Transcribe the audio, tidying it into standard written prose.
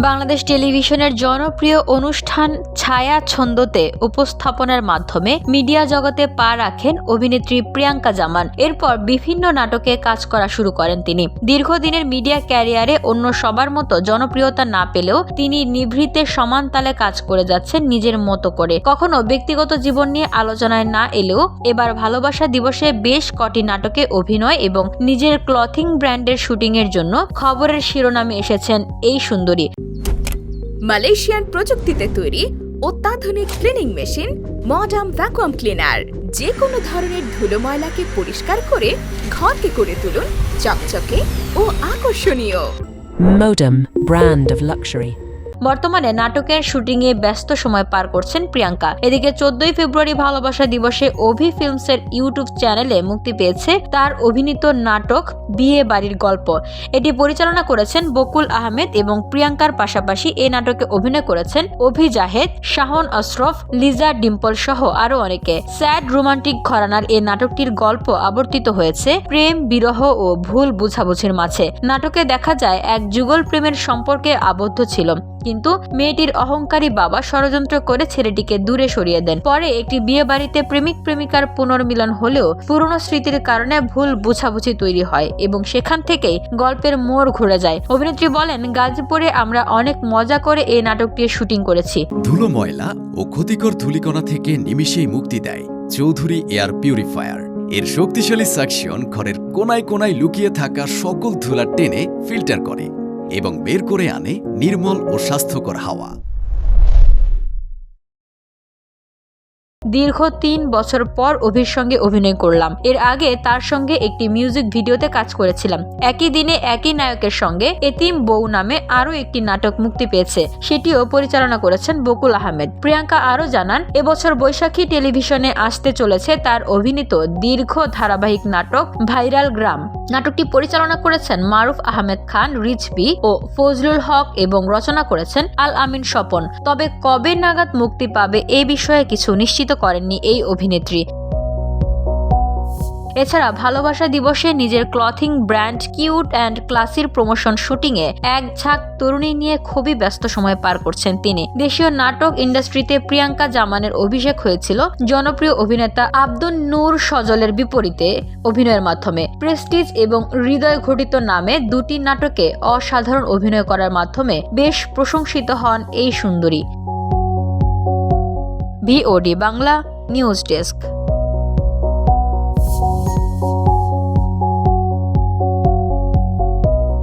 বাংলাদেশ টেলিভিশনের জনপ্রিয় অনুষ্ঠান ছায়া ছন্দতে উপস্থাপনার মাধ্যমে মিডিয়া জগতে পা রাখেন অভিনেত্রী প্রিয়াঙ্কা জামান। এরপর বিভিন্ন নাটকে কাজ করা শুরু করেন তিনি। দীর্ঘদিনের মিডিয়া ক্যারিয়ারে অন্য সবার মতো জনপ্রিয়তা না পেলেও তিনি নিভৃতে সমান তালে কাজ করে যাচ্ছেন নিজের মতো করে। কখনো ব্যক্তিগত জীবন নিয়ে আলোচনায় না এলেও এবার ভালোবাসা দিবসে বেশ কটি নাটকে অভিনয় এবং নিজের ক্লথিং ব্র্যান্ডের শুটিংয়ের জন্য খবরের শিরোনামে এসেছেন এই সুন্দরী। মালয়েশিয়ান প্রযুক্তিতে তৈরি অত্যাধুনিক cleaning machine modern vacuum cleaner যে কোনো ধরনের ধুলো ময়লাকে পরিষ্কার করে ঘরকে করে তুলুন চকচকে ও আকর্ষণীয়। Modem, brand of luxury. বর্তমানে নাটকের শুটিংয়ে ব্যস্ত সময় পার করছেন প্রিয়াঙ্কা। এদিকে 14 ফেব্রুয়ারি ভালোবাসা দিবসে অভি ফিল্মসের ইউটিউব চ্যানেলে মুক্তি পেয়েছে তার অভিনীত নাটক বিয়ে বাড়ির গল্প। এটি পরিচালনা করেছেন বকুল আহমেদ এবং প্রিয়াঙ্কার পাশাপাশি এই নাটকে অভিনয় করেছেন অভি জাহেদ, শাহন আশরফ, লিজা ডিম্পল সহ আরো অনেকে। স্যাড রোমান্টিক ঘরানার এই নাটকটির গল্প আবর্তিত হয়েছে প্রেম, বিরহ ও ভুল বুঝাবুঝির মাঝে। নাটকে দেখা যায় এক যুগল প্রেমের সম্পর্কে আবদ্ধ ছিল, কিন্তু মেয়েটির অহংকারী বাবা ষড়যন্ত্র করে ছেলেটিকে দূরে সরিয়ে দেন। পরে একটি বিয়ে বাড়িতে প্রেমিক প্রেমিকার পুনর্মিলন হলেও পুরনো স্মৃতির কারণে ভুল বুঝাবুঝি তৈরি হয় এবং সেখান থেকেই গল্পের মোড় ঘুরে যায়। অভিনেত্রী বলেন, গাজীপুরে আমরা অনেক মজা করে এই নাটকটির শুটিং করেছি। ধুলো ময়লা ও ক্ষতিকর ধূলিকণা থেকে নিমিষেই মুক্তি দেয় চৌধুরী এয়ার পিউরিফায়ার। এর শক্তিশালী সাকশন ঘরের কোনায় কোনায় লুকিয়ে থাকা সকল ধুলা টেনে ফিল্টার করে এবং বের করে আনে নির্মল ও স্বাস্থ্যকর হাওয়া। দীর্ঘ 3 বছর পর অভির সঙ্গে অভিনয় করলাম। এর আগে তার সঙ্গে একটি মিউজিক ভিডিওতে কাজ করেছিলাম। একই দিনে একই নায়কের সঙ্গে এতিম বউ নামে আরো একটি নাটক মুক্তি পেয়েছে, সেটিও পরিচালনা করেছেন বকুল আহমেদ। প্রিয়াঙ্কা আরো জানান, এবছর বৈশাখী টেলিভিশনে আসতে চলেছে তার অভিনীত দীর্ঘ ধারাবাহিক নাটক ভাইরাল গ্রাম। নাটকটি পরিচালনা করেছেন মারুফ আহমেদ খান, রিজভি ও ফজলুল হক এবং রচনা করেছেন আল আমিন স্বপন। তবে কবে নাগাদ মুক্তি পাবে এ বিষয়ে কিছু নিশ্চিত করেননি এই অভিনেত্রী। এছাড়া ভালোবাসা দিবসে নিজের ক্লথিং ব্র্যান্ড কিউট অ্যান্ড ক্লাসির প্রমোশন শুটিংয়ে এক ঝাঁক তরুণী নিয়ে খুবই ব্যস্ত সময় পার করছেন তিনি। দেশীয় নাটক ইন্ডাস্ট্রিতে প্রিয়াঙ্কা জামানের অভিষেক হয়েছিল জনপ্রিয় অভিনেতা আব্দুন নূর সজলের বিপরীতে অভিনয়ের মাধ্যমে। প্রেস্টিজ এবং হৃদয় ঘটিত নামে দুটি নাটকে অসাধারণ অভিনয় করার মাধ্যমে বেশ প্রশংসিত হন এই সুন্দরী। VOD Bangla news desk.